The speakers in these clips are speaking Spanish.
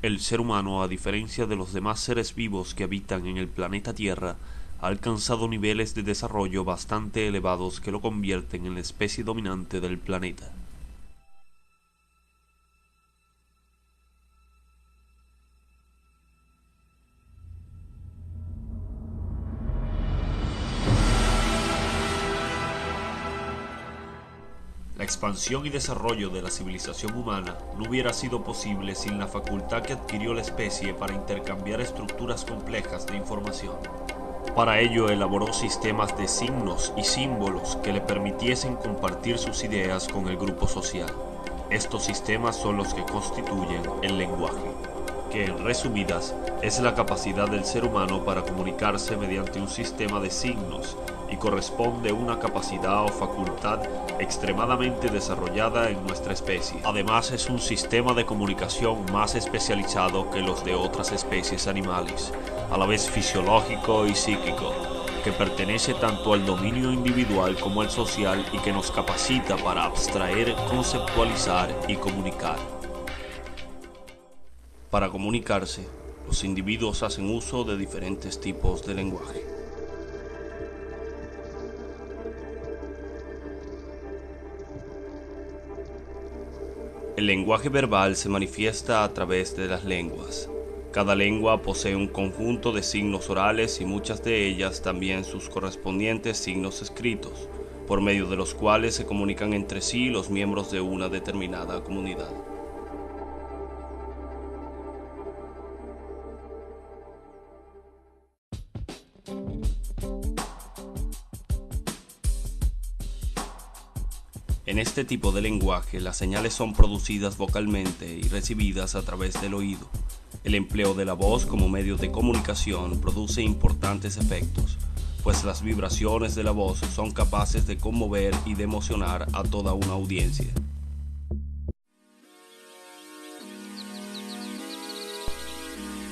El ser humano, a diferencia de los demás seres vivos que habitan en el planeta Tierra, ha alcanzado niveles de desarrollo bastante elevados que lo convierten en la especie dominante del planeta. La expansión y desarrollo de la civilización humana no hubiera sido posible sin la facultad que adquirió la especie para intercambiar estructuras complejas de información. Para ello elaboró sistemas de signos y símbolos que le permitiesen compartir sus ideas con el grupo social. Estos sistemas son los que constituyen el lenguaje, que en resumidas es la capacidad del ser humano para comunicarse mediante un sistema de signos y corresponde a una capacidad o facultad extremadamente desarrollada en nuestra especie. Además es un sistema de comunicación más especializado que los de otras especies animales, a la vez fisiológico y psíquico, que pertenece tanto al dominio individual como al social y que nos capacita para abstraer, conceptualizar y comunicar. Para comunicarse, los individuos hacen uso de diferentes tipos de lenguaje. El lenguaje verbal se manifiesta a través de las lenguas. Cada lengua posee un conjunto de signos orales y muchas de ellas también sus correspondientes signos escritos, por medio de los cuales se comunican entre sí los miembros de una determinada comunidad. En este tipo de lenguaje, las señales son producidas vocalmente y recibidas a través del oído. El empleo de la voz como medio de comunicación produce importantes efectos, pues las vibraciones de la voz son capaces de conmover y de emocionar a toda una audiencia.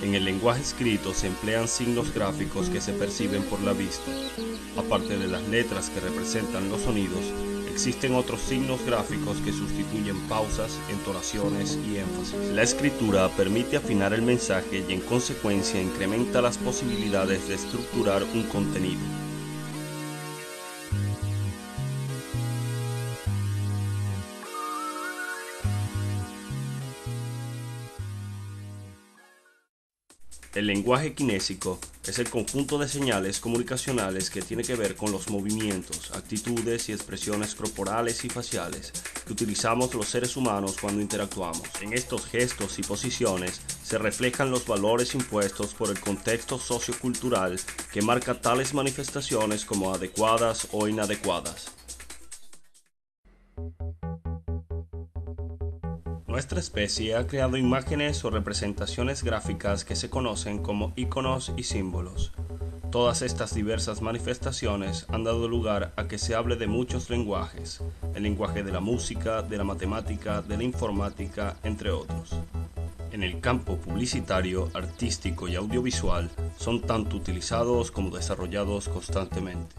En el lenguaje escrito se emplean signos gráficos que se perciben por la vista. Aparte de las letras que representan los sonidos, existen otros signos gráficos que sustituyen pausas, entonaciones y énfasis. La escritura permite afinar el mensaje y en consecuencia incrementa las posibilidades de estructurar un contenido. El lenguaje kinésico es el conjunto de señales comunicacionales que tiene que ver con los movimientos, actitudes y expresiones corporales y faciales que utilizamos los seres humanos cuando interactuamos. En estos gestos y posiciones se reflejan los valores impuestos por el contexto sociocultural que marca tales manifestaciones como adecuadas o inadecuadas. Nuestra especie ha creado imágenes o representaciones gráficas que se conocen como iconos y símbolos. Todas estas diversas manifestaciones han dado lugar a que se hable de muchos lenguajes, el lenguaje de la música, de la matemática, de la informática, entre otros. En el campo publicitario, artístico y audiovisual son tanto utilizados como desarrollados constantemente.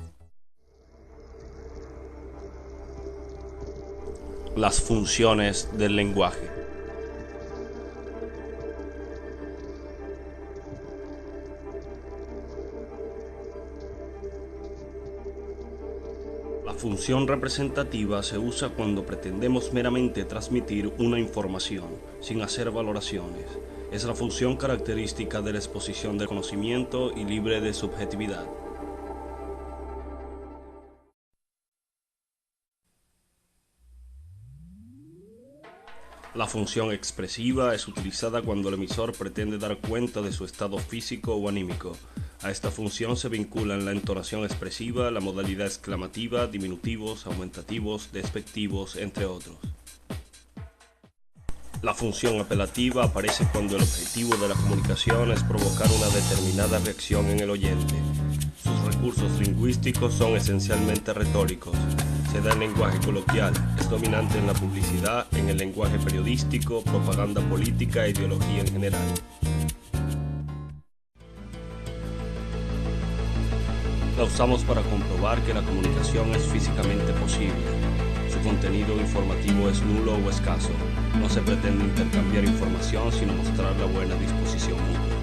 Las funciones del lenguaje. La función representativa se usa cuando pretendemos meramente transmitir una información, sin hacer valoraciones. Es la función característica de la exposición del conocimiento y libre de subjetividad. La función expresiva es utilizada cuando el emisor pretende dar cuenta de su estado físico o anímico. A esta función se vinculan la entonación expresiva, la modalidad exclamativa, diminutivos, aumentativos, despectivos, entre otros. La función apelativa aparece cuando el objetivo de la comunicación es provocar una determinada reacción en el oyente. Sus recursos lingüísticos son esencialmente retóricos. Se da en lenguaje coloquial, es dominante en la publicidad, en el lenguaje periodístico, propaganda política e ideología en general. La usamos para comprobar que la comunicación es físicamente posible. Su su contenido informativo es nulo o escaso. No se pretende intercambiar información, sino mostrar la buena disposición mutua.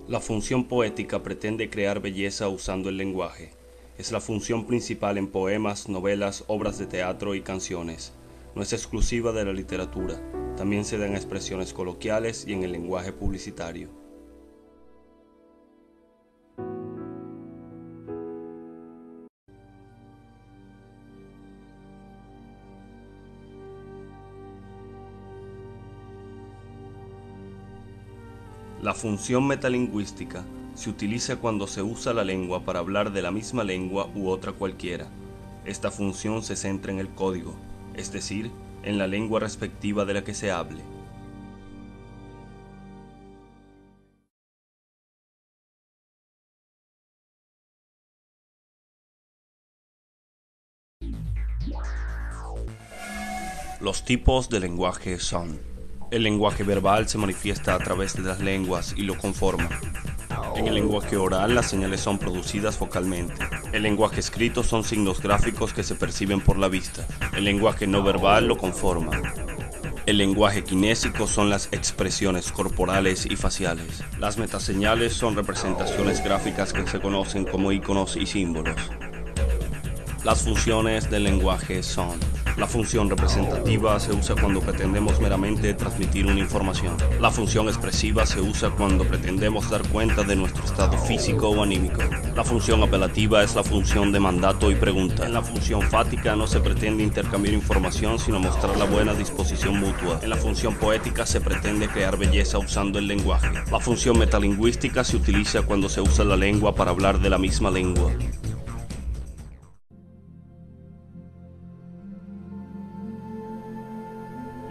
La función poética pretende crear belleza usando el lenguaje. Es la función principal en poemas, novelas, obras de teatro y canciones. No es exclusiva de la literatura, también se da en expresiones coloquiales y en el lenguaje publicitario. La función metalingüística se utiliza cuando se usa la lengua para hablar de la misma lengua u otra cualquiera. Esta función se centra en el código, es decir, en la lengua respectiva de la que se hable. Los tipos de lenguaje son: el lenguaje verbal se manifiesta a través de las lenguas y lo conforma. En el lenguaje oral, las señales son producidas vocalmente. El lenguaje escrito son signos gráficos que se perciben por la vista. El lenguaje no verbal lo conforma. El lenguaje kinésico son las expresiones corporales y faciales. Las metaseñales son representaciones gráficas que se conocen como iconos y símbolos. Las funciones del lenguaje son: la función representativa se usa cuando pretendemos meramente transmitir una información. La función expresiva se usa cuando pretendemos dar cuenta de nuestro estado físico o anímico. La función apelativa es la función de mandato y pregunta. En la función fática no se pretende intercambiar información, sino mostrar la buena disposición mutua. En la función poética se pretende crear belleza usando el lenguaje. La función metalingüística se utiliza cuando se usa la lengua para hablar de la misma lengua.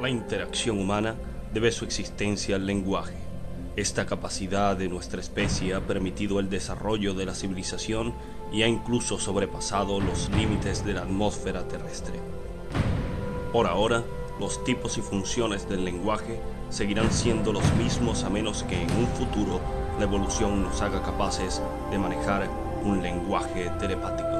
La interacción humana debe su existencia al lenguaje. Esta capacidad de nuestra especie ha permitido el desarrollo de la civilización y ha incluso sobrepasado los límites de la atmósfera terrestre. Por ahora, los tipos y funciones del lenguaje seguirán siendo los mismos a menos que en un futuro la evolución nos haga capaces de manejar un lenguaje telepático.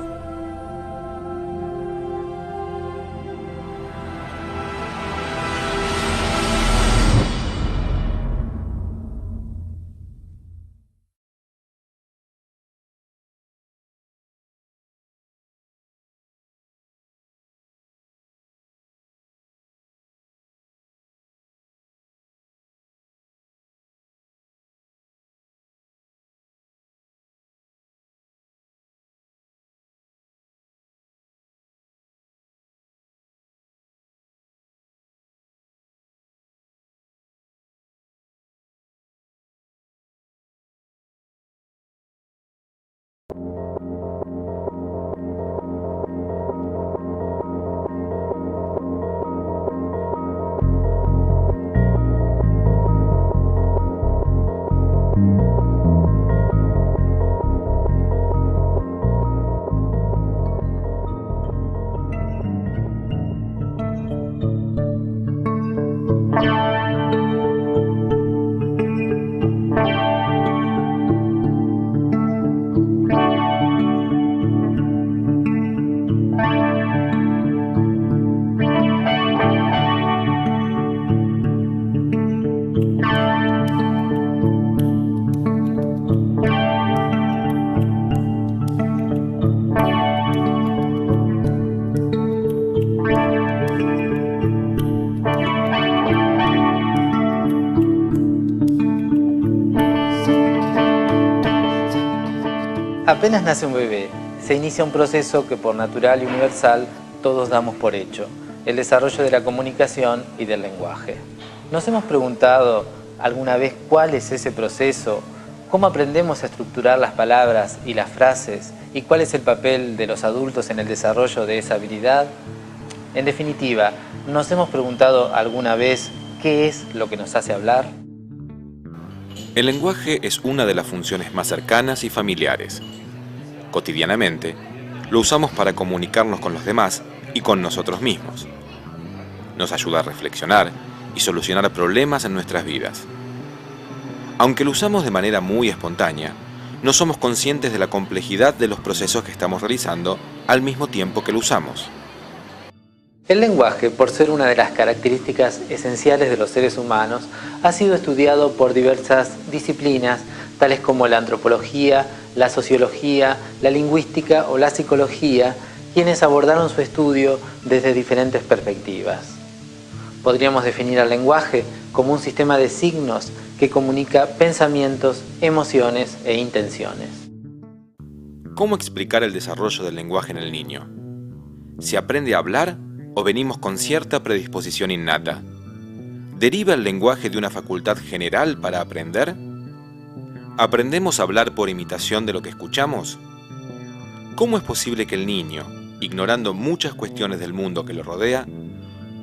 Apenas nace un bebé, se inicia un proceso que por natural y universal todos damos por hecho, el desarrollo de la comunicación y del lenguaje. ¿Nos hemos preguntado alguna vez cuál es ese proceso? ¿Cómo aprendemos a estructurar las palabras y las frases? ¿Y cuál es el papel de los adultos en el desarrollo de esa habilidad? En definitiva, ¿nos hemos preguntado alguna vez qué es lo que nos hace hablar? El lenguaje es una de las funciones más cercanas y familiares. Cotidianamente, lo usamos para comunicarnos con los demás y con nosotros mismos. Nos ayuda a reflexionar y solucionar problemas en nuestras vidas. Aunque lo usamos de manera muy espontánea, no somos conscientes de la complejidad de los procesos que estamos realizando al mismo tiempo que lo usamos. El lenguaje, por ser una de las características esenciales de los seres humanos, ha sido estudiado por diversas disciplinas, tales como la antropología, la sociología, la lingüística o la psicología, quienes abordaron su estudio desde diferentes perspectivas. Podríamos definir al lenguaje como un sistema de signos que comunica pensamientos, emociones e intenciones. ¿Cómo explicar el desarrollo del lenguaje en el niño? ¿Se aprende a hablar o venimos con cierta predisposición innata? ¿Deriva el lenguaje de una facultad general para aprender? ¿Aprendemos a hablar por imitación de lo que escuchamos? ¿Cómo es posible que el niño, ignorando muchas cuestiones del mundo que lo rodea,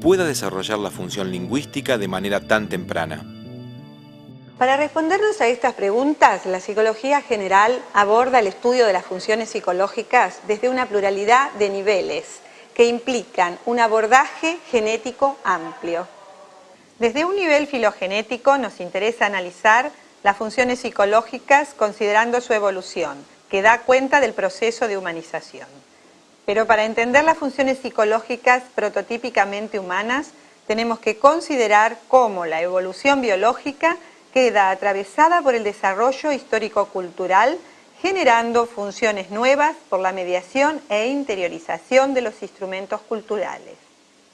pueda desarrollar la función lingüística de manera tan temprana? Para respondernos a estas preguntas, la psicología general aborda el estudio de las funciones psicológicas desde una pluralidad de niveles que implican un abordaje genético amplio. Desde un nivel filogenético nos interesa analizar las funciones psicológicas considerando su evolución, que da cuenta del proceso de humanización. Pero para entender las funciones psicológicas prototípicamente humanas, tenemos que considerar cómo la evolución biológica queda atravesada por el desarrollo histórico-cultural, generando funciones nuevas por la mediación e interiorización de los instrumentos culturales.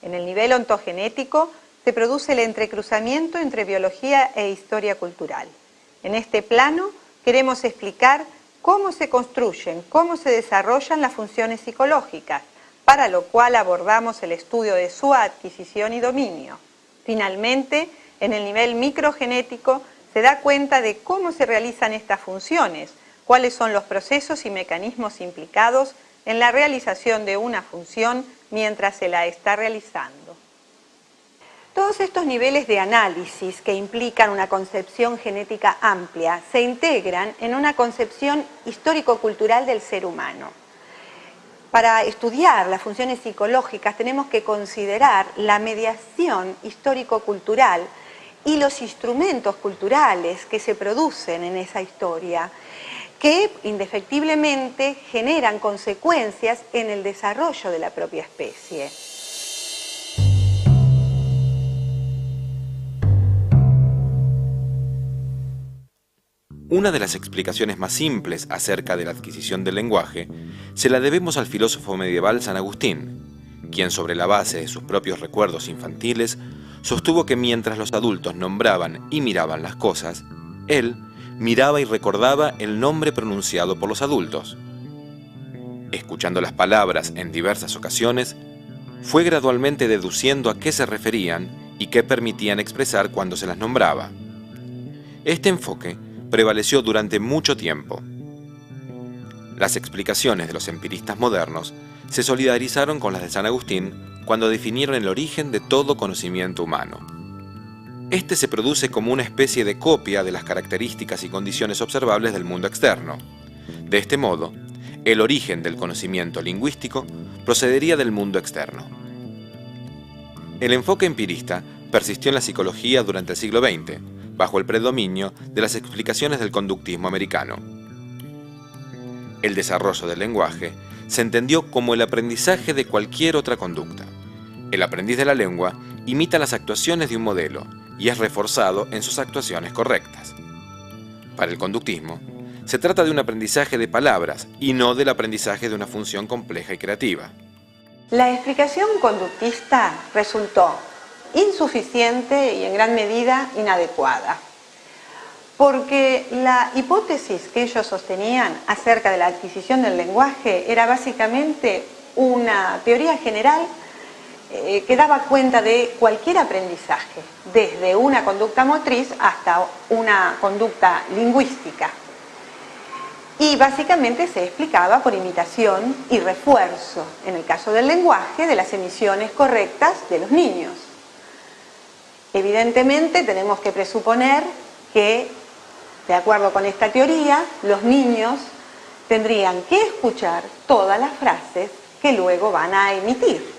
En el nivel ontogenético se produce el entrecruzamiento entre biología e historia cultural. En este plano queremos explicar cómo se construyen, cómo se desarrollan las funciones psicológicas, para lo cual abordamos el estudio de su adquisición y dominio. Finalmente, en el nivel microgenético se da cuenta de cómo se realizan estas funciones, cuáles son los procesos y mecanismos implicados en la realización de una función mientras se la está realizando. Todos estos niveles de análisis que implican una concepción genética amplia se integran en una concepción histórico-cultural del ser humano. Para estudiar las funciones psicológicas tenemos que considerar la mediación histórico-cultural y los instrumentos culturales que se producen en esa historia, que indefectiblemente generan consecuencias en el desarrollo de la propia especie. Una de las explicaciones más simples acerca de la adquisición del lenguaje se la debemos al filósofo medieval San Agustín, quien sobre la base de sus propios recuerdos infantiles sostuvo que mientras los adultos nombraban y miraban las cosas, él miraba y recordaba el nombre pronunciado por los adultos. Escuchando las palabras en diversas ocasiones, fue gradualmente deduciendo a qué se referían y qué permitían expresar cuando se las nombraba. Este enfoque prevaleció durante mucho tiempo. Las explicaciones de los empiristas modernos se solidarizaron con las de San Agustín cuando definieron el origen de todo conocimiento humano. Este se produce como una especie de copia de las características y condiciones observables del mundo externo. De este modo, el origen del conocimiento lingüístico procedería del mundo externo. El enfoque empirista persistió en la psicología durante el siglo XX, bajo el predominio de las explicaciones del conductismo americano. El desarrollo del lenguaje se entendió como el aprendizaje de cualquier otra conducta. El aprendiz de la lengua imita las actuaciones de un modelo y es reforzado en sus actuaciones correctas. Para el conductismo, se trata de un aprendizaje de palabras y no del aprendizaje de una función compleja y creativa. La explicación conductista resultó insuficiente y en gran medida inadecuada, porque la hipótesis que ellos sostenían acerca de la adquisición del lenguaje era básicamente una teoría general que daba cuenta de cualquier aprendizaje, desde una conducta motriz hasta una conducta lingüística. Y básicamente se explicaba por imitación y refuerzo, en el caso del lenguaje, de las emisiones correctas de los niños. Evidentemente tenemos que presuponer que, de acuerdo con esta teoría, los niños tendrían que escuchar todas las frases que luego van a emitir.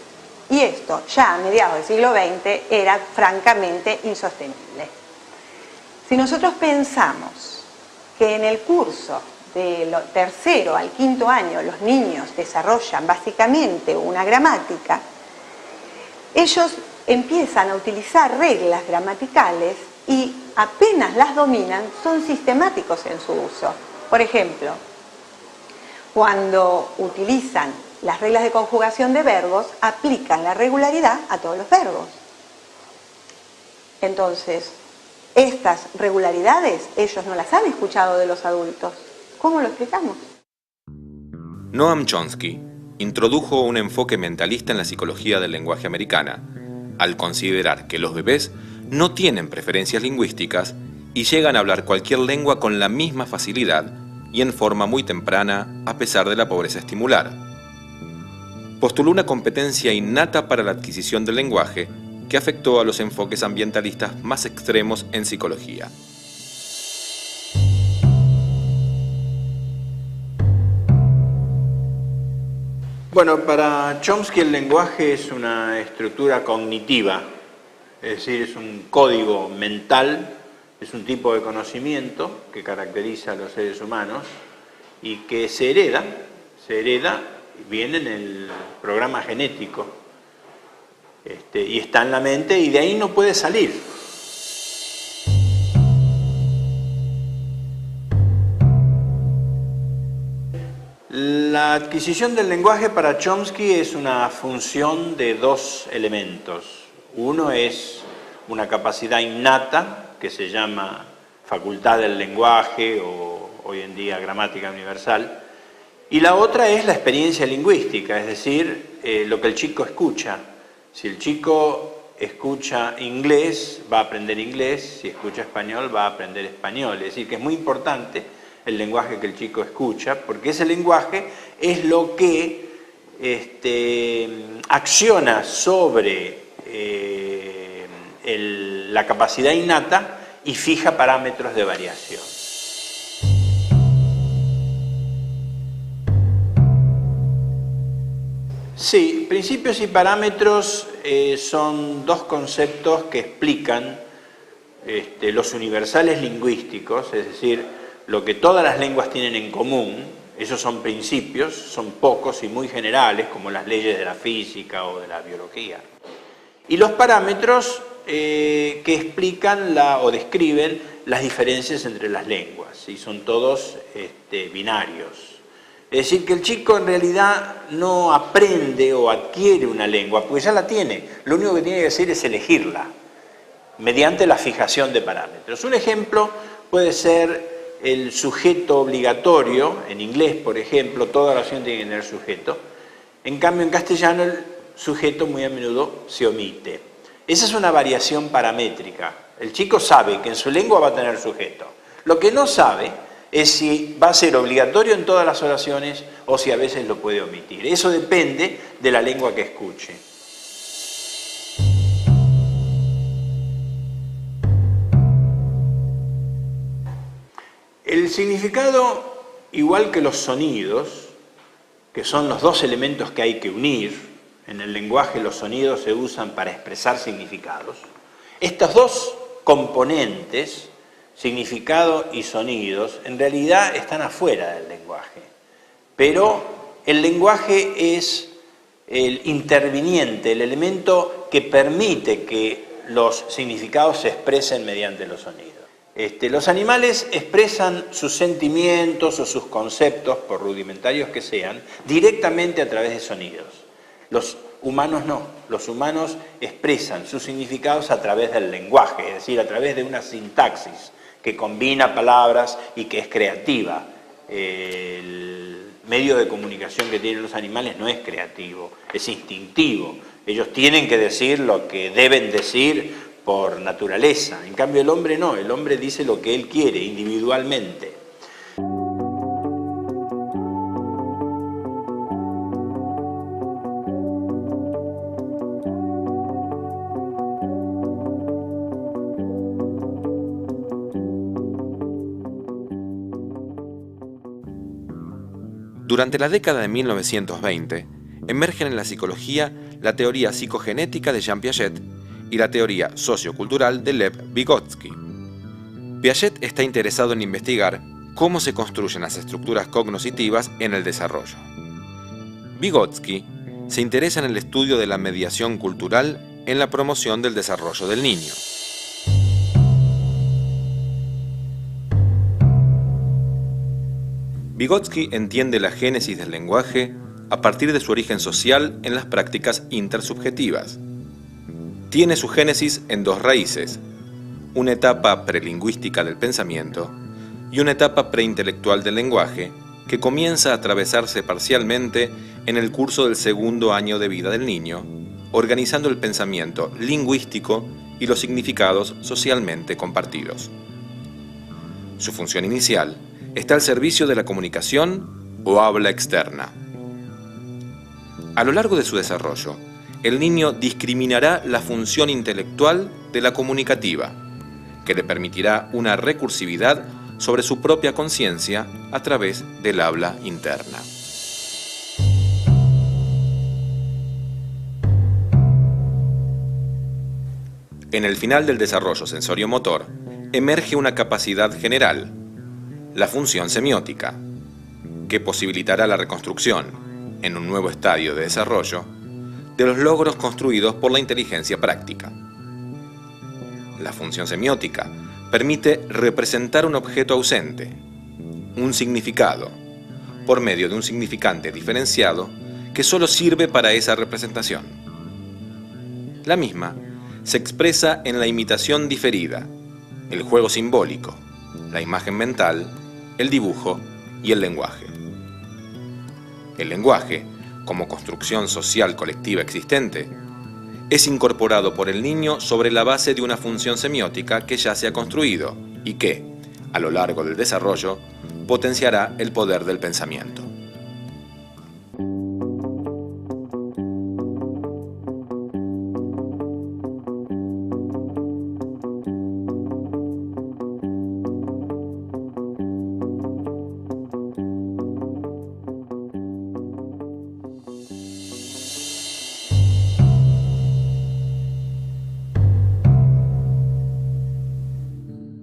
Y esto, ya a mediados del siglo XX, era francamente insostenible. Si nosotros pensamos que en el curso de tercero al quinto año los niños desarrollan básicamente una gramática, ellos empiezan a utilizar reglas gramaticales y apenas las dominan, son sistemáticos en su uso. Por ejemplo, cuando utilizan las reglas de conjugación de verbos, aplican la regularidad a todos los verbos. Entonces, estas regularidades ellos no las han escuchado de los adultos. ¿Cómo lo explicamos? Noam Chomsky introdujo un enfoque mentalista en la psicología del lenguaje americana, al considerar que los bebés no tienen preferencias lingüísticas y llegan a hablar cualquier lengua con la misma facilidad y en forma muy temprana a pesar de la pobreza estimular. Postuló una competencia innata para la adquisición del lenguaje que afectó a los enfoques ambientalistas más extremos en psicología. Bueno, para Chomsky el lenguaje es una estructura cognitiva, es decir, es un código mental, es un tipo de conocimiento que caracteriza a los seres humanos y que se hereda, viene en el programa genético y está en la mente y de ahí no puede salir. La adquisición del lenguaje para Chomsky es una función de dos elementos. Uno es una capacidad innata que se llama facultad del lenguaje o hoy en día gramática universal, y la otra es la experiencia lingüística, es decir, lo que el chico escucha. Si el chico escucha inglés, va a aprender inglés, si escucha español, va a aprender español. Es decir, que es muy importante el lenguaje que el chico escucha, porque ese lenguaje es lo que acciona sobre la capacidad innata y fija parámetros de variación. Sí, principios y parámetros son dos conceptos que explican los universales lingüísticos, es decir, lo que todas las lenguas tienen en común. Esos son principios, son pocos y muy generales, como las leyes de la física o de la biología. Y los parámetros que explican o describen las diferencias entre las lenguas, y son todos binarios. Es decir, que el chico en realidad no aprende o adquiere una lengua, porque ya la tiene. Lo único que tiene que hacer es elegirla, mediante la fijación de parámetros. Un ejemplo puede ser el sujeto obligatorio. En inglés, por ejemplo, toda oración tiene que tener sujeto. En cambio, en castellano, el sujeto muy a menudo se omite. Esa es una variación paramétrica. El chico sabe que en su lengua va a tener sujeto. Lo que no sabe es si va a ser obligatorio en todas las oraciones o si a veces lo puede omitir. Eso depende de la lengua que escuche. El significado, igual que los sonidos, que son los dos elementos que hay que unir, en el lenguaje los sonidos se usan para expresar significados, estos dos componentes, significado y sonidos, en realidad están afuera del lenguaje. Pero el lenguaje es el interviniente, el elemento que permite que los significados se expresen mediante los sonidos. Los animales expresan sus sentimientos o sus conceptos, por rudimentarios que sean, directamente a través de sonidos. Los humanos no. Los humanos expresan sus significados a través del lenguaje, es decir, a través de una sintaxis que combina palabras y que es creativa. El medio de comunicación que tienen los animales no es creativo, es instintivo. Ellos tienen que decir lo que deben decir por naturaleza. En cambio el hombre no, el hombre dice lo que él quiere individualmente. Durante la década de 1920, emergen en la psicología la teoría psicogenética de Jean Piaget y la teoría sociocultural de Lev Vygotsky. Piaget está interesado en investigar cómo se construyen las estructuras cognoscitivas en el desarrollo. Vygotsky se interesa en el estudio de la mediación cultural en la promoción del desarrollo del niño. Vygotsky entiende la génesis del lenguaje a partir de su origen social en las prácticas intersubjetivas. Tiene su génesis en dos raíces: una etapa prelingüística del pensamiento y una etapa preintelectual del lenguaje que comienza a atravesarse parcialmente en el curso del segundo año de vida del niño, organizando el pensamiento lingüístico y los significados socialmente compartidos. Su función inicial está al servicio de la comunicación o habla externa. A lo largo de su desarrollo, el niño discriminará la función intelectual de la comunicativa, que le permitirá una recursividad sobre su propia conciencia a través del habla interna. En el final del desarrollo sensorio-motor, emerge una capacidad general, la función semiótica, que posibilitará la reconstrucción, en un nuevo estadio de desarrollo, de los logros construidos por la inteligencia práctica. La función semiótica permite representar un objeto ausente, un significado, por medio de un significante diferenciado que solo sirve para esa representación. La misma se expresa en la imitación diferida, el juego simbólico, la imagen mental, el dibujo y el lenguaje. El lenguaje, como construcción social colectiva existente, es incorporado por el niño sobre la base de una función semiótica que ya se ha construido y que, a lo largo del desarrollo, potenciará el poder del pensamiento.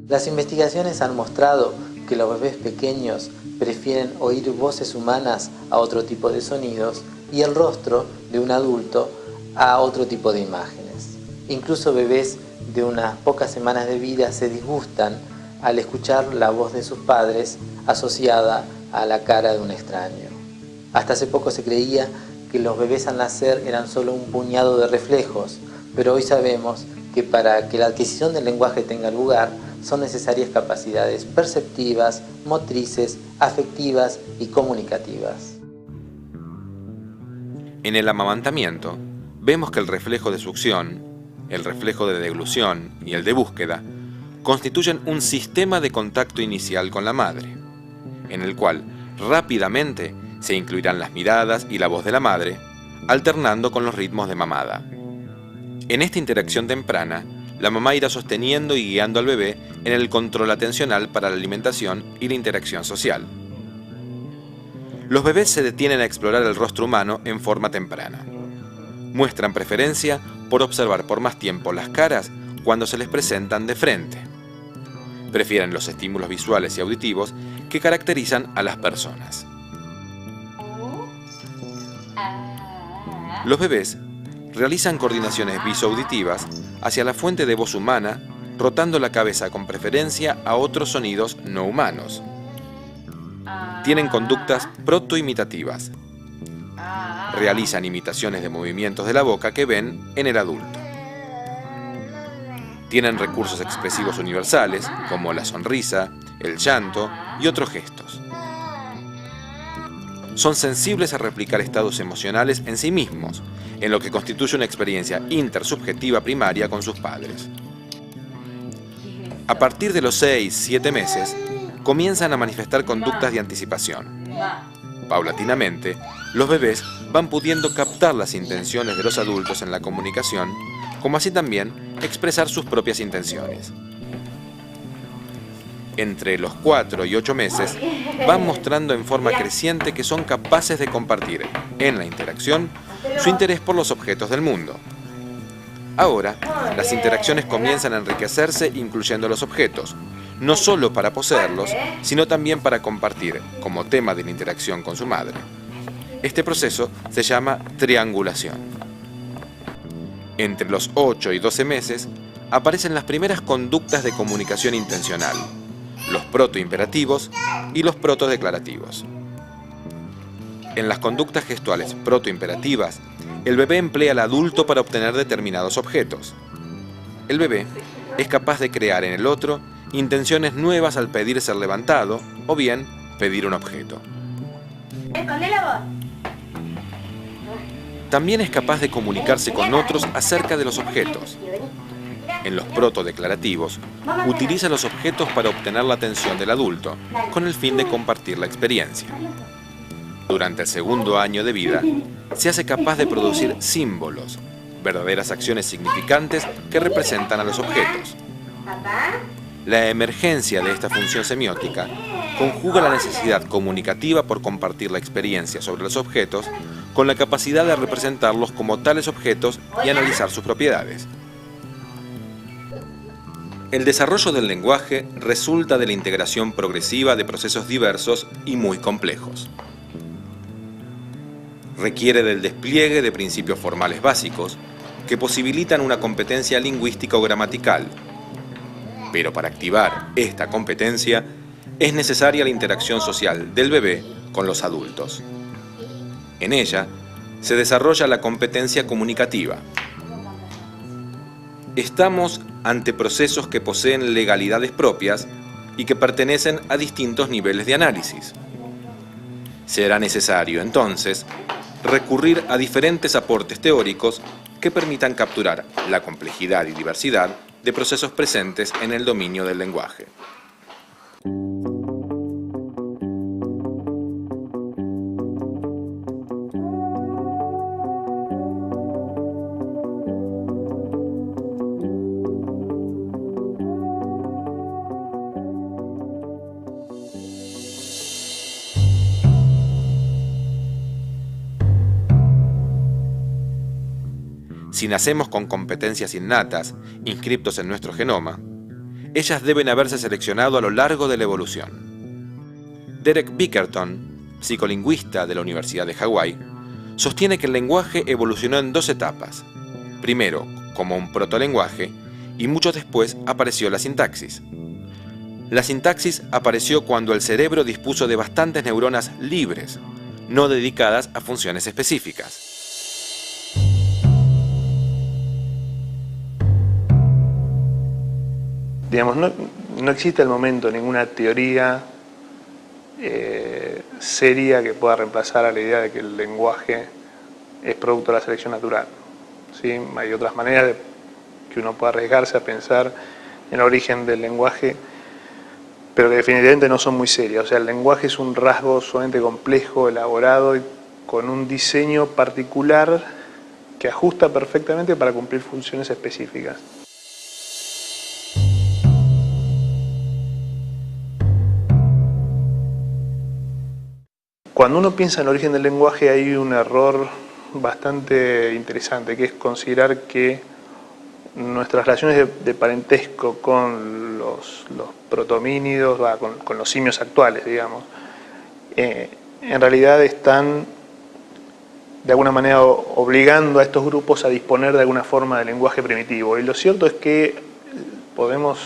Las investigaciones han mostrado que los bebés pequeños prefieren oír voces humanas a otro tipo de sonidos y el rostro de un adulto a otro tipo de imágenes. Incluso bebés de unas pocas semanas de vida se disgustan al escuchar la voz de sus padres asociada a la cara de un extraño. Hasta hace poco se creía que los bebés al nacer eran solo un puñado de reflejos, pero hoy sabemos que para que la adquisición del lenguaje tenga lugar, son necesarias capacidades perceptivas, motrices, afectivas y comunicativas. En el amamantamiento, vemos que el reflejo de succión, el reflejo de deglución y el de búsqueda constituyen un sistema de contacto inicial con la madre, en el cual rápidamente se incluirán las miradas y la voz de la madre, alternando con los ritmos de mamada. En esta interacción temprana, la mamá irá sosteniendo y guiando al bebé en el control atencional para la alimentación y la interacción social. Los bebés se detienen a explorar el rostro humano en forma temprana. Muestran preferencia por observar por más tiempo las caras cuando se les presentan de frente. Prefieren los estímulos visuales y auditivos que caracterizan a las personas. Los bebés realizan coordinaciones visoauditivas hacia la fuente de voz humana, rotando la cabeza con preferencia a otros sonidos no humanos. Tienen conductas protoimitativas. Realizan imitaciones de movimientos de la boca que ven en el adulto. Tienen recursos expresivos universales, como la sonrisa, el llanto y otros gestos. Son sensibles a replicar estados emocionales en sí mismos, en lo que constituye una experiencia intersubjetiva primaria con sus padres. A partir de los 6-7 meses, comienzan a manifestar conductas de anticipación. Paulatinamente, los bebés van pudiendo captar las intenciones de los adultos en la comunicación, como así también expresar sus propias intenciones. Entre los 4 y 8 meses, van mostrando en forma creciente que son capaces de compartir, en la interacción, su interés por los objetos del mundo. Ahora, las interacciones comienzan a enriquecerse incluyendo los objetos, no solo para poseerlos, sino también para compartir como tema de la interacción con su madre. Este proceso se llama triangulación. Entre los 8 y 12 meses aparecen las primeras conductas de comunicación intencional, los protoimperativos y los protodeclarativos. En las conductas gestuales protoimperativas, el bebé emplea al adulto para obtener determinados objetos. El bebé es capaz de crear en el otro intenciones nuevas al pedir ser levantado o bien pedir un objeto. Esconde la voz. También es capaz de comunicarse con otros acerca de los objetos. En los protodeclarativos, utiliza los objetos para obtener la atención del adulto, con el fin de compartir la experiencia. Durante el segundo año de vida, se hace capaz de producir símbolos, verdaderas acciones significantes que representan a los objetos. La emergencia de esta función semiótica conjuga la necesidad comunicativa por compartir la experiencia sobre los objetos con la capacidad de representarlos como tales objetos y analizar sus propiedades. El desarrollo del lenguaje resulta de la integración progresiva de procesos diversos y muy complejos. Requiere del despliegue de principios formales básicos que posibilitan una competencia lingüística o gramatical. Pero para activar esta competencia es necesaria la interacción social del bebé con los adultos. En ella se desarrolla la competencia comunicativa. Estamos ante procesos que poseen legalidades propias y que pertenecen a distintos niveles de análisis. Será necesario, entonces, recurrir a diferentes aportes teóricos que permitan capturar la complejidad y diversidad de procesos presentes en el dominio del lenguaje. Si nacemos con competencias innatas, inscriptos en nuestro genoma, ellas deben haberse seleccionado a lo largo de la evolución. Derek Bickerton, psicolingüista de la Universidad de Hawái, sostiene que el lenguaje evolucionó en dos etapas. Primero, como un protolenguaje, y mucho después apareció la sintaxis. La sintaxis apareció cuando el cerebro dispuso de bastantes neuronas libres, no dedicadas a funciones específicas. Digamos, no existe al momento ninguna teoría seria que pueda reemplazar a la idea de que el lenguaje es producto de la selección natural, ¿sí? Hay otras maneras de que uno pueda arriesgarse a pensar en el origen del lenguaje, pero que definitivamente no son muy serias. O sea, el lenguaje es un rasgo sumamente complejo, elaborado y con un diseño particular que ajusta perfectamente para cumplir funciones específicas. Cuando uno piensa en el origen del lenguaje hay un error bastante interesante, que es considerar que nuestras relaciones de parentesco con los protomínidos, con los simios actuales, digamos, en realidad están de alguna manera obligando a estos grupos a disponer de alguna forma de lenguaje primitivo. Y lo cierto es que podemos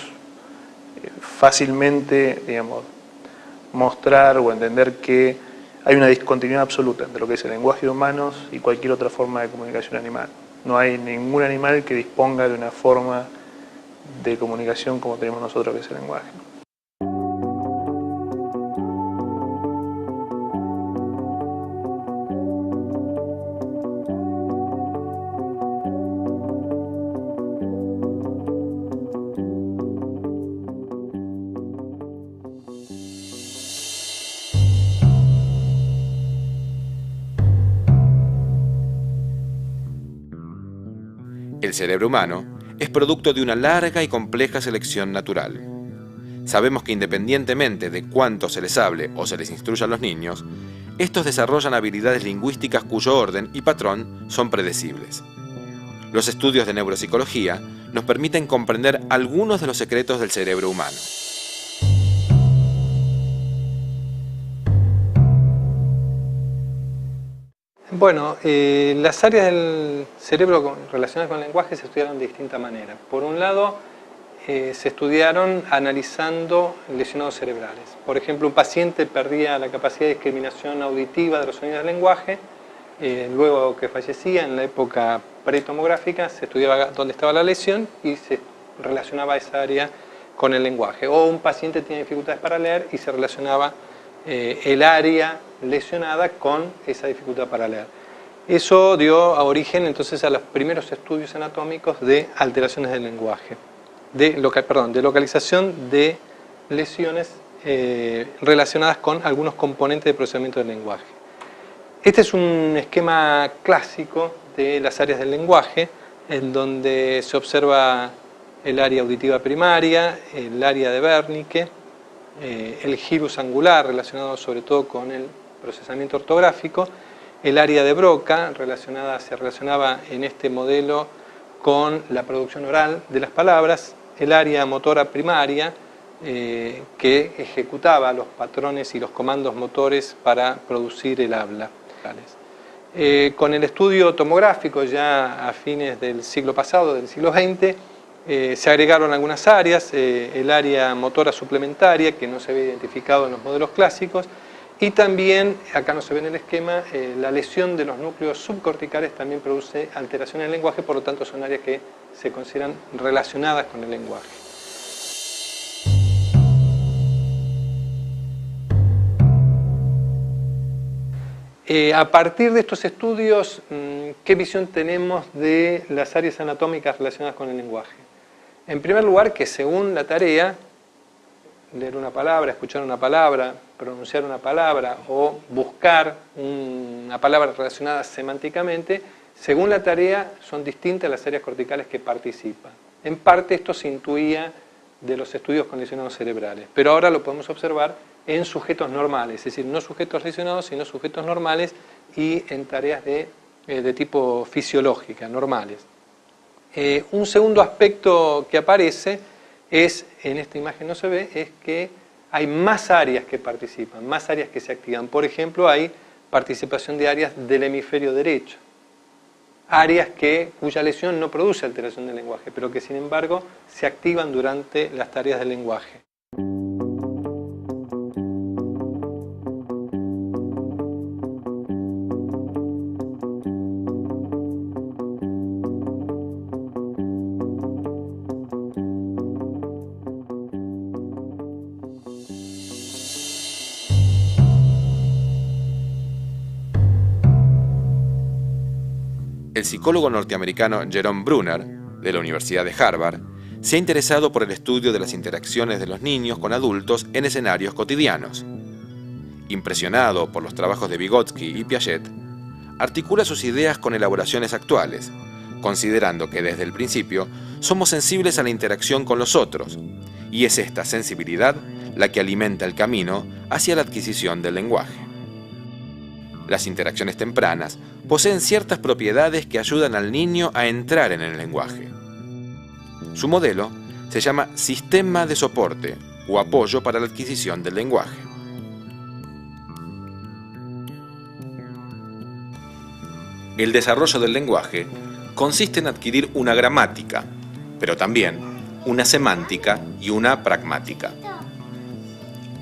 fácilmente, digamos, mostrar o entender que hay una discontinuidad absoluta entre lo que es el lenguaje de humanos y cualquier otra forma de comunicación animal. No hay ningún animal que disponga de una forma de comunicación como tenemos nosotros, que es el lenguaje. El cerebro humano es producto de una larga y compleja selección natural. Sabemos que independientemente de cuánto se les hable o se les instruya a los niños, estos desarrollan habilidades lingüísticas cuyo orden y patrón son predecibles. Los estudios de neuropsicología nos permiten comprender algunos de los secretos del cerebro humano. Bueno, las áreas del cerebro relacionadas con el lenguaje se estudiaron de distinta manera. Por un lado, se estudiaron analizando lesionados cerebrales. Por ejemplo, un paciente perdía la capacidad de discriminación auditiva de los sonidos del lenguaje, luego que fallecía, en la época pretomográfica, se estudiaba dónde estaba la lesión y se relacionaba esa área con el lenguaje. O un paciente tiene dificultades para leer y se relacionaba el área lesionada con esa dificultad para leer. Eso dio origen entonces a los primeros estudios anatómicos de alteraciones del lenguaje, de localización de lesiones relacionadas con algunos componentes de procesamiento del lenguaje. Este es un esquema clásico de las áreas del lenguaje, en donde se observa el área auditiva primaria, el área de Wernicke, el gyrus angular relacionado sobre todo con el procesamiento ortográfico, el área de Broca se relacionaba en este modelo con la producción oral de las palabras, el área motora primaria que ejecutaba los patrones y los comandos motores para producir el habla. Con el estudio tomográfico ya a fines del siglo pasado, del siglo XX, se agregaron algunas áreas, el área motora suplementaria que no se había identificado en los modelos clásicos y también, acá no se ve en el esquema, la lesión de los núcleos subcorticales también produce alteraciones en el lenguaje, por lo tanto son áreas que se consideran relacionadas con el lenguaje. A partir de estos estudios, ¿qué visión tenemos de las áreas anatómicas relacionadas con el lenguaje? En primer lugar, que según la tarea, leer una palabra, escuchar una palabra, pronunciar una palabra o buscar una palabra relacionada semánticamente, según la tarea son distintas las áreas corticales que participan. En parte esto se intuía de los estudios con lesionados cerebrales, pero ahora lo podemos observar en sujetos normales, es decir, no sujetos lesionados, sino sujetos normales y en tareas de tipo fisiológica, normales. Un segundo aspecto que aparece es, en esta imagen no se ve, es que hay más áreas que participan, más áreas que se activan. Por ejemplo, hay participación de áreas del hemisferio derecho, áreas cuya lesión no produce alteración del lenguaje, pero que sin embargo se activan durante las tareas del lenguaje. El psicólogo norteamericano Jerome Bruner, de la Universidad de Harvard, se ha interesado por el estudio de las interacciones de los niños con adultos en escenarios cotidianos. Impresionado por los trabajos de Vygotsky y Piaget, articula sus ideas con elaboraciones actuales, considerando que desde el principio somos sensibles a la interacción con los otros, y es esta sensibilidad la que alimenta el camino hacia la adquisición del lenguaje. Las interacciones tempranas poseen ciertas propiedades que ayudan al niño a entrar en el lenguaje. Su modelo se llama Sistema de Soporte o Apoyo para la Adquisición del Lenguaje. El desarrollo del lenguaje consiste en adquirir una gramática, pero también una semántica y una pragmática.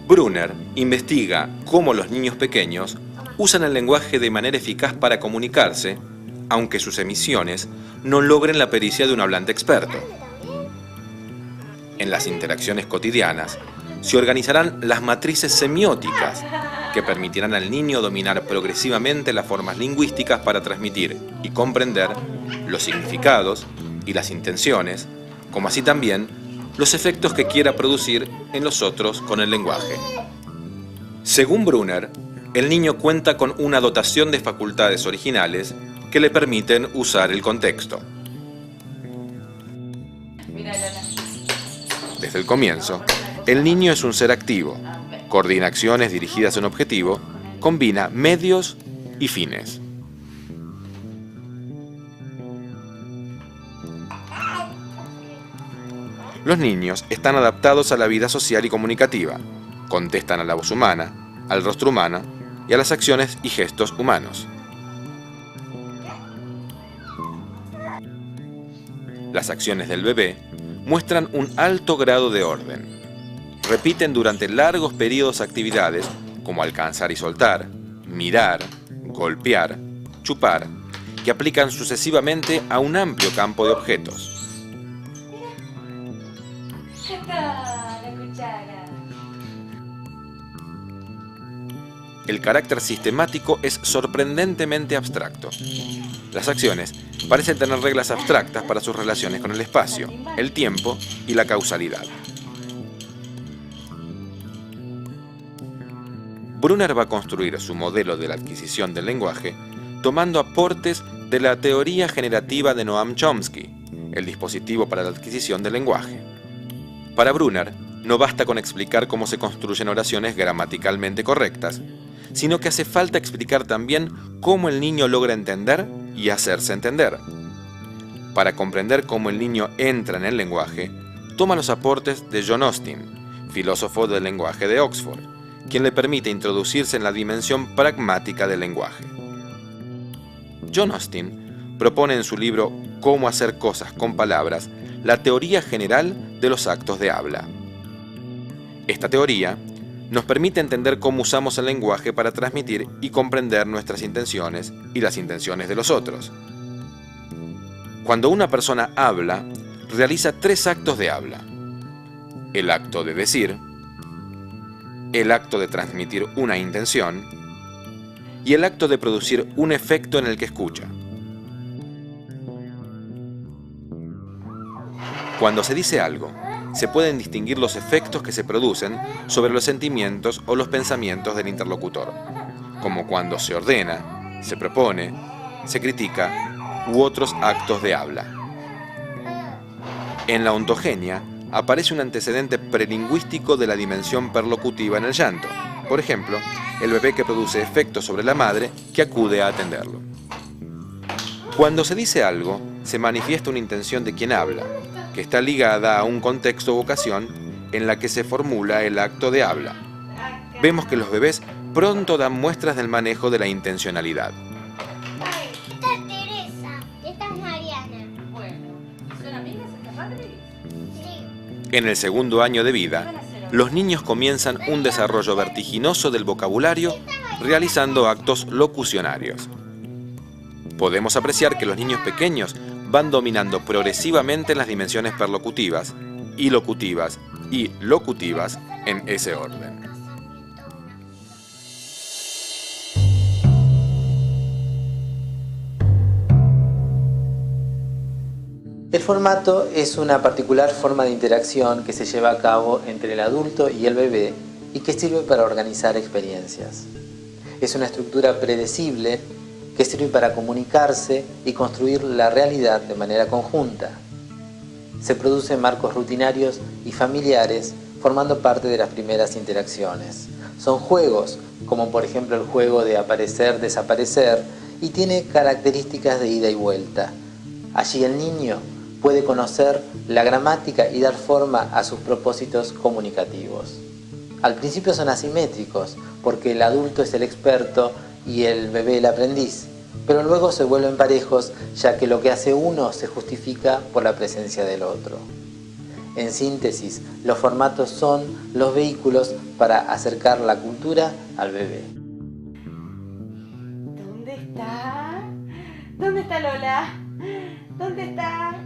Brunner investiga cómo los niños pequeños usan el lenguaje de manera eficaz para comunicarse, aunque sus emisiones no logren la pericia de un hablante experto. En las interacciones cotidianas se organizarán las matrices semióticas que permitirán al niño dominar progresivamente las formas lingüísticas para transmitir y comprender los significados y las intenciones, como así también los efectos que quiera producir en los otros con el lenguaje. Según Brunner, el niño cuenta con una dotación de facultades originales que le permiten usar el contexto. Desde el comienzo, el niño es un ser activo, coordina acciones dirigidas a un objetivo, combina medios y fines. Los niños están adaptados a la vida social y comunicativa, contestan a la voz humana, al rostro humano y a las acciones y gestos humanos. Las acciones del bebé muestran un alto grado de orden. Repiten durante largos periodos actividades como alcanzar y soltar, mirar, golpear, chupar, que aplican sucesivamente a un amplio campo de objetos. Acá, la cuchara. El carácter sistemático es sorprendentemente abstracto. Las acciones parecen tener reglas abstractas para sus relaciones con el espacio, el tiempo y la causalidad. Brunner va a construir su modelo de la adquisición del lenguaje tomando aportes de la teoría generativa de Noam Chomsky, el dispositivo para la adquisición del lenguaje. Para Brunner, no basta con explicar cómo se construyen oraciones gramaticalmente correctas, sino que hace falta explicar también cómo el niño logra entender y hacerse entender. Para comprender cómo el niño entra en el lenguaje, toma los aportes de John Austin, filósofo del lenguaje de Oxford, quien le permite introducirse en la dimensión pragmática del lenguaje. John Austin propone en su libro Cómo hacer cosas con palabras la teoría general de los actos de habla. Esta teoría nos permite entender cómo usamos el lenguaje para transmitir y comprender nuestras intenciones y las intenciones de los otros. Cuando una persona habla, realiza 3 actos de habla: el acto de decir, el acto de transmitir una intención y el acto de producir un efecto en el que escucha. Cuando se dice algo, se pueden distinguir los efectos que se producen sobre los sentimientos o los pensamientos del interlocutor, como cuando se ordena, se propone, se critica u otros actos de habla. En la ontogenia aparece un antecedente prelingüístico de la dimensión perlocutiva en el llanto. Por ejemplo, el bebé que produce efectos sobre la madre que acude a atenderlo. Cuando se dice algo, se manifiesta una intención de quien habla, que está ligada a un contexto o ocasión en la que se formula el acto de habla. Vemos que los bebés pronto dan muestras del manejo de la intencionalidad. Esta es Teresa, esta es Mariana. Bueno, ¿son amigas estas padres? Sí. En el segundo año de vida, los niños comienzan un desarrollo vertiginoso del vocabulario realizando actos locucionarios. Podemos apreciar que los niños pequeños van dominando progresivamente las dimensiones perlocutivas, ilocutivas y locutivas en ese orden. El formato es una particular forma de interacción que se lleva a cabo entre el adulto y el bebé y que sirve para organizar experiencias. Es una estructura predecible que sirve para comunicarse y construir la realidad de manera conjunta. Se producen marcos rutinarios y familiares formando parte de las primeras interacciones. Son juegos, como por ejemplo el juego de aparecer-desaparecer, y tiene características de ida y vuelta. Allí el niño puede conocer la gramática y dar forma a sus propósitos comunicativos. Al principio son asimétricos, porque el adulto es el experto y el bebé el aprendiz, pero luego se vuelven parejos, ya que lo que hace uno se justifica por la presencia del otro. En síntesis, los formatos son los vehículos para acercar la cultura al bebé. ¿Dónde está? ¿Dónde está Lola? ¿Dónde está?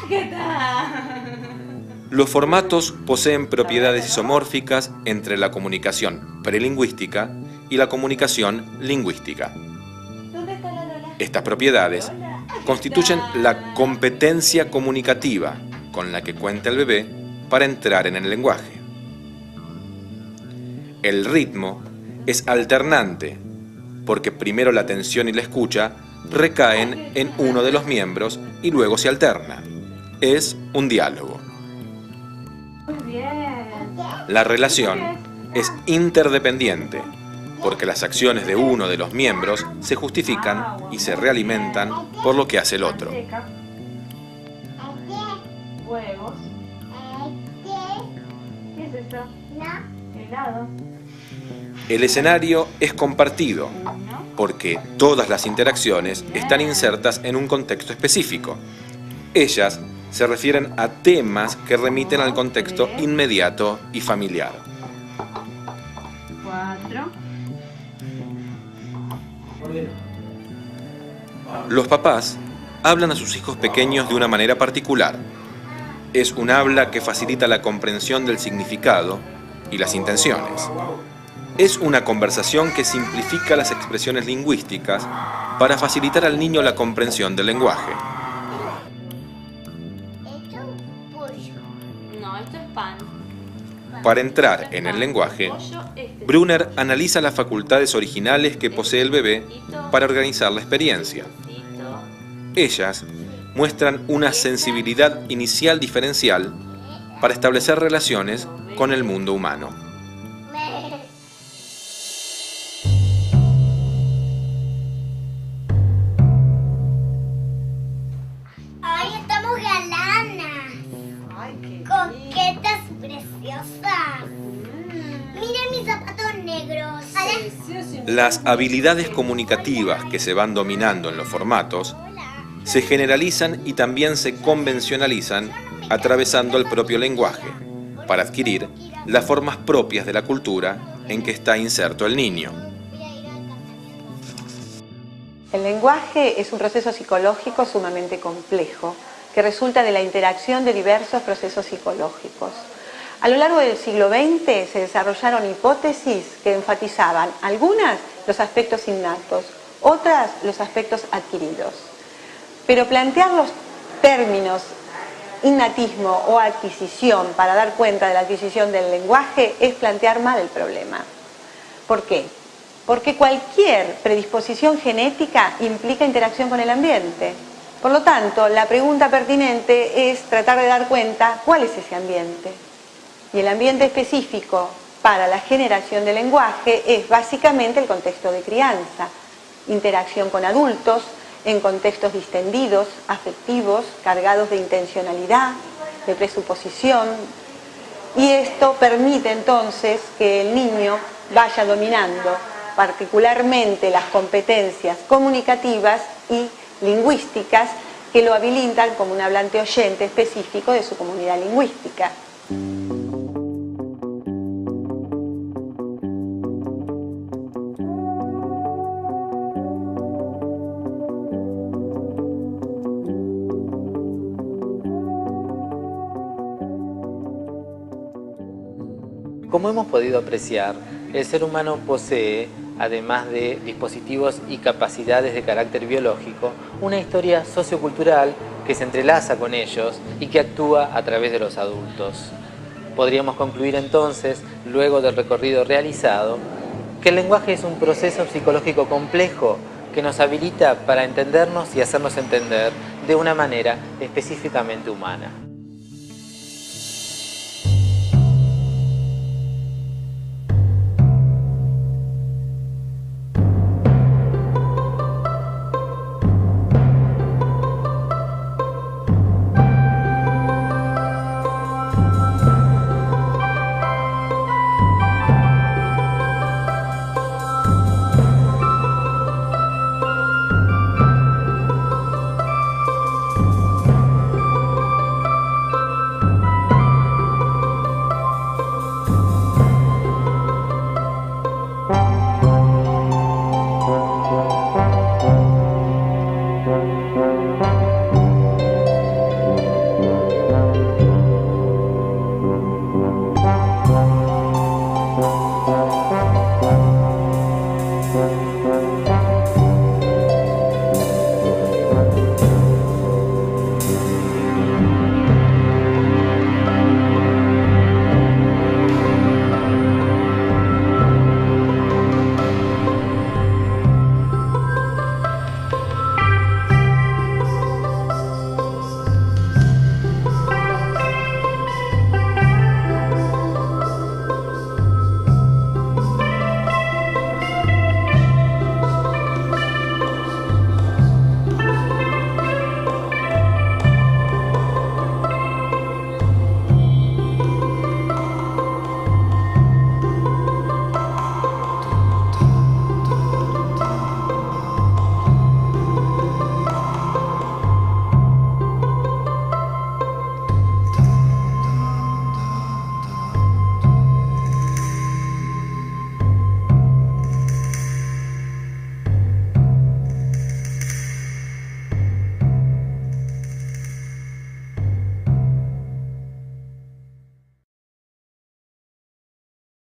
Aquí está. Los formatos poseen propiedades isomórficas entre la comunicación prelingüística y la comunicación lingüística. ¿Dónde está la Lola? Estas propiedades constituyen la competencia comunicativa con la que cuenta el bebé para entrar en el lenguaje. El ritmo es alternante, porque primero la atención y la escucha recaen en uno de los miembros y luego se alterna. Es un diálogo. Muy bien. La relación es interdependiente, porque las acciones de uno de los miembros se justifican y se realimentan por lo que hace el otro. Huevos. ¿Qué es esto? Helado. El escenario es compartido, porque todas las interacciones están insertas en un contexto específico. Ellas se refieren a temas que remiten al contexto inmediato y familiar. 4. Los papás hablan a sus hijos pequeños de una manera particular. Es un habla que facilita la comprensión del significado y las intenciones. Es una conversación que simplifica las expresiones lingüísticas para facilitar al niño la comprensión del lenguaje. No, esto es pan. Para entrar en el lenguaje, Brunner analiza las facultades originales que posee el bebé para organizar la experiencia. Ellas muestran una sensibilidad inicial diferencial para establecer relaciones con el mundo humano. ¡Ay, estamos galanas! ¡Coquetas preciosas! ¡Miren mis zapatos negros! Las habilidades comunicativas que se van dominando en los formatos se generalizan y también se convencionalizan atravesando el propio lenguaje para adquirir las formas propias de la cultura en que está inserto el niño. El lenguaje es un proceso psicológico sumamente complejo que resulta de la interacción de diversos procesos psicológicos. A lo largo del siglo XX se desarrollaron hipótesis que enfatizaban algunas los aspectos innatos, otras los aspectos adquiridos. Pero plantear los términos innatismo o adquisición para dar cuenta de la adquisición del lenguaje es plantear mal el problema. ¿Por qué? Porque cualquier predisposición genética implica interacción con el ambiente. Por lo tanto, la pregunta pertinente es tratar de dar cuenta cuál es ese ambiente. Y el ambiente específico para la generación del lenguaje es básicamente el contexto de crianza, interacción con adultos, en contextos distendidos, afectivos, cargados de intencionalidad, de presuposición, y esto permite entonces que el niño vaya dominando particularmente las competencias comunicativas y lingüísticas que lo habilitan como un hablante oyente específico de su comunidad lingüística. Como hemos podido apreciar, el ser humano posee, además de dispositivos y capacidades de carácter biológico, una historia sociocultural que se entrelaza con ellos y que actúa a través de los adultos. Podríamos concluir entonces, luego del recorrido realizado, que el lenguaje es un proceso psicológico complejo que nos habilita para entendernos y hacernos entender de una manera específicamente humana.